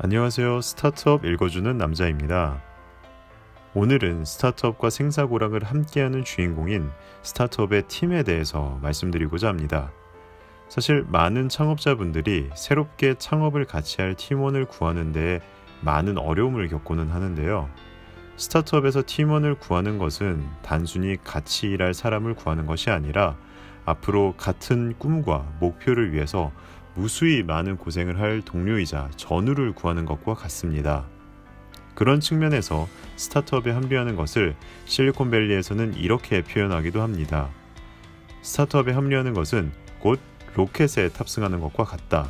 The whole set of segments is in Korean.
안녕하세요. 스타트업 읽어주는 남자입니다. 오늘은 스타트업과 생사고락을 함께하는 주인공인 스타트업의 팀에 대해서 말씀드리고자 합니다. 사실 많은 창업자분들이 새롭게 창업을 같이 할 팀원을 구하는 데 많은 어려움을 겪고는 하는데요. 스타트업에서 팀원을 구하는 것은 단순히 같이 일할 사람을 구하는 것이 아니라 앞으로 같은 꿈과 목표를 위해서 무수히 많은 고생을 할 동료이자 전우를 구하는 것과 같습니다. 그런 측면에서 스타트업에 합류하는 것을 실리콘밸리에서는 이렇게 표현하기도 합니다. 스타트업에 합류하는 것은 곧 로켓에 탑승하는 것과 같다.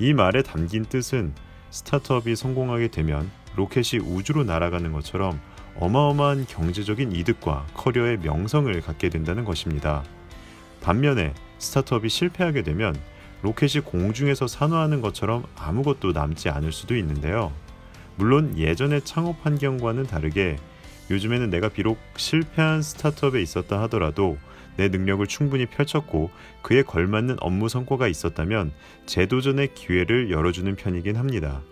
이 말에 담긴 뜻은 스타트업이 성공하게 되면 로켓이 우주로 날아가는 것처럼 어마어마한 경제적인 이득과 커리어의 명성을 갖게 된다는 것입니다. 반면에 스타트업이 실패하게 되면 로켓이 공중에서 산화하는 것처럼 아무것도 남지 않을 수도 있는데요. 물론 예전의 창업 환경과는 다르게 요즘에는 내가 비록 실패한 스타트업에 있었다 하더라도 내 능력을 충분히 펼쳤고 그에 걸맞는 업무 성과가 있었다면 재도전의 기회를 열어주는 편이긴 합니다.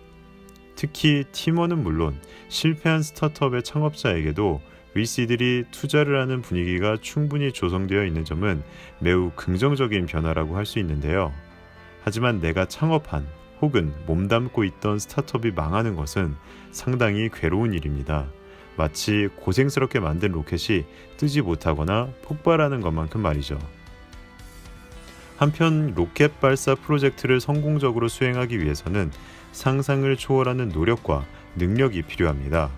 특히 팀원은 물론 실패한 스타트업의 창업자에게도 VC들이 투자를 하는 분위기가 충분히 조성되어 있는 점은 매우 긍정적인 변화라고 할 수 있는데요. 하지만 내가 창업한 혹은 몸담고 있던 스타트업이 망하는 것은 상당히 괴로운 일입니다. 마치 고생스럽게 만든 로켓이 뜨지 못하거나 폭발하는 것만큼 말이죠. 한편 로켓 발사 프로젝트를 성공적으로 수행하기 위해서는 상상을 초월하는 노력과 능력이 필요합니다.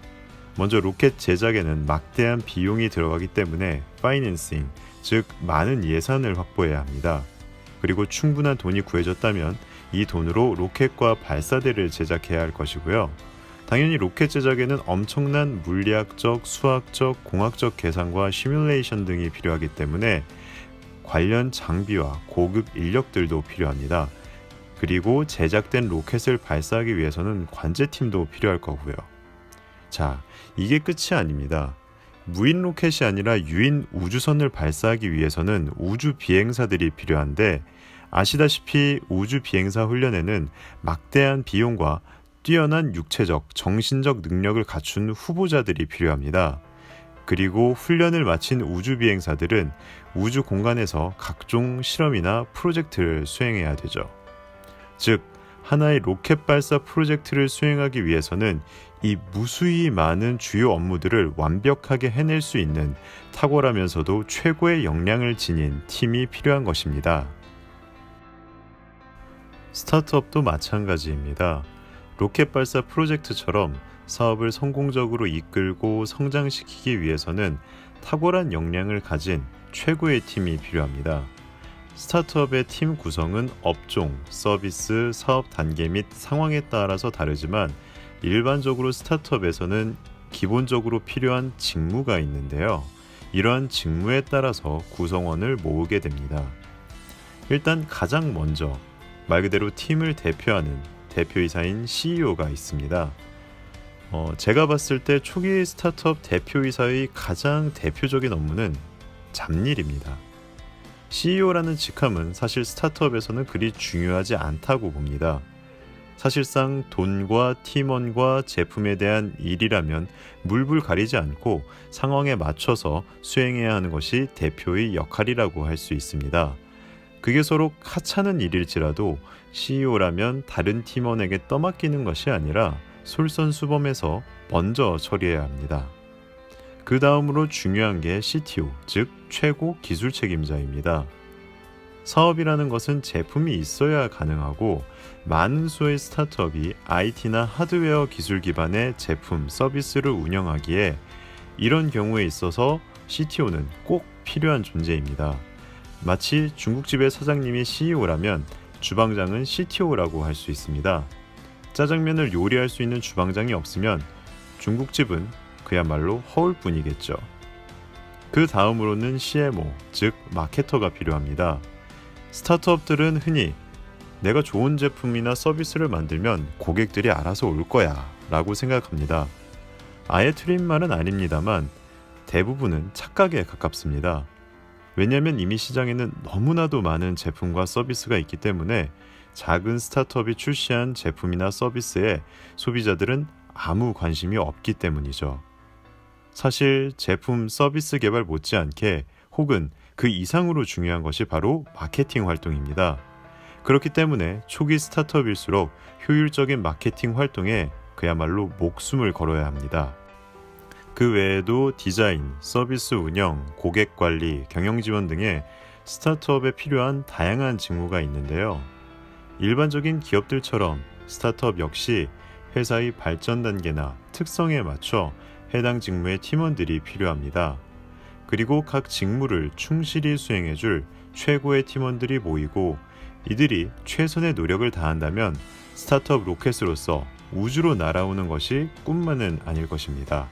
먼저 로켓 제작에는 막대한 비용이 들어가기 때문에 파이낸싱, 즉 많은 예산을 확보해야 합니다. 그리고 충분한 돈이 구해졌다면 이 돈으로 로켓과 발사대를 제작해야 할 것이고요. 당연히 로켓 제작에는 엄청난 물리학적, 수학적, 공학적 계산과 시뮬레이션 등이 필요하기 때문에 관련 장비와 고급 인력들도 필요합니다. 그리고 제작된 로켓을 발사하기 위해서는 관제팀도 필요할 거고요. 자, 이게 끝이 아닙니다. 무인 로켓이 아니라 유인 우주선을 발사하기 위해서는 우주 비행사들이 필요한데 아시다시피 우주 비행사 훈련에는 막대한 비용과 뛰어난 육체적, 정신적 능력을 갖춘 후보자들이 필요합니다. 그리고 훈련을 마친 우주 비행사들은 우주 공간에서 각종 실험이나 프로젝트를 수행해야 되죠. 즉, 하나의 로켓 발사 프로젝트를 수행하기 위해서는 이 무수히 많은 주요 업무들을 완벽하게 해낼 수 있는 탁월하면서도 최고의 역량을 지닌 팀이 필요한 것입니다. 스타트업도 마찬가지입니다. 로켓 발사 프로젝트처럼 사업을 성공적으로 이끌고 성장시키기 위해서는 탁월한 역량을 가진 최고의 팀이 필요합니다. 스타트업의 팀 구성은 업종, 서비스, 사업 단계 및 상황에 따라서 다르지만 일반적으로 스타트업에서는 기본적으로 필요한 직무가 있는데요. 이러한 직무에 따라서 구성원을 모으게 됩니다. 일단 가장 먼저 말 그대로 팀을 대표하는 대표이사인 CEO가 있습니다. 제가 봤을 때 초기 스타트업 대표이사의 가장 대표적인 업무는 잡일입니다. CEO라는 직함은 사실 스타트업에서는 그리 중요하지 않다고 봅니다. 사실상 돈과 팀원과 제품에 대한 일이라면 물불 가리지 않고 상황에 맞춰서 수행해야 하는 것이 대표의 역할이라고 할 수 있습니다. 그게 서로 하찮은 일일지라도 CEO라면 다른 팀원에게 떠맡기는 것이 아니라 솔선수범해서 먼저 처리해야 합니다. 그 다음으로 중요한 게 CTO, 즉 최고 기술 책임자입니다. 사업이라는 것은 제품이 있어야 가능하고 많은 수의 스타트업이 IT나 하드웨어 기술 기반의 제품, 서비스를 운영하기에 이런 경우에 있어서 CTO는 꼭 필요한 존재입니다. 마치 중국집의 사장님이 CEO라면 주방장은 CTO라고 할 수 있습니다. 짜장면을 요리할 수 있는 주방장이 없으면 중국집은 그야말로 허울뿐이겠죠. 그 다음으로는 CMO, 즉 마케터가 필요합니다. 스타트업들은 흔히 내가 좋은 제품이나 서비스를 만들면 고객들이 알아서 올 거야 라고 생각합니다. 아예 틀린 말은 아닙니다만 대부분은 착각에 가깝습니다. 왜냐하면 이미 시장에는 너무나도 많은 제품과 서비스가 있기 때문에 작은 스타트업이 출시한 제품이나 서비스에 소비자들은 아무 관심이 없기 때문이죠. 사실 제품 서비스 개발 못지않게 혹은 그 이상으로 중요한 것이 바로 마케팅 활동입니다. 그렇기 때문에 초기 스타트업일수록 효율적인 마케팅 활동에 그야말로 목숨을 걸어야 합니다. 그 외에도 디자인, 서비스 운영, 고객 관리, 경영 지원 등의 스타트업에 필요한 다양한 직무가 있는데요. 일반적인 기업들처럼 스타트업 역시 회사의 발전 단계나 특성에 맞춰 해당 직무의 팀원들이 필요합니다. 그리고 각 직무를 충실히 수행해줄 최고의 팀원들이 모이고 이들이 최선의 노력을 다한다면 스타트업 로켓으로서 우주로 날아오는 것이 꿈만은 아닐 것입니다.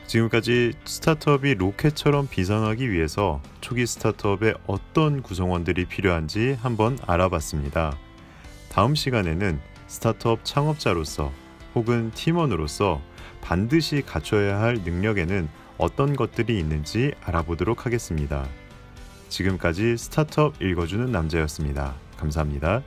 지금까지 스타트업이 로켓처럼 비상하기 위해서 초기 스타트업에 어떤 구성원들이 필요한지 한번 알아봤습니다. 다음 시간에는 스타트업 창업자로서 혹은 팀원으로서 반드시 갖춰야 할 능력에는 어떤 것들이 있는지 알아보도록 하겠습니다. 지금까지 스타트업 읽어주는 남자였습니다. 감사합니다.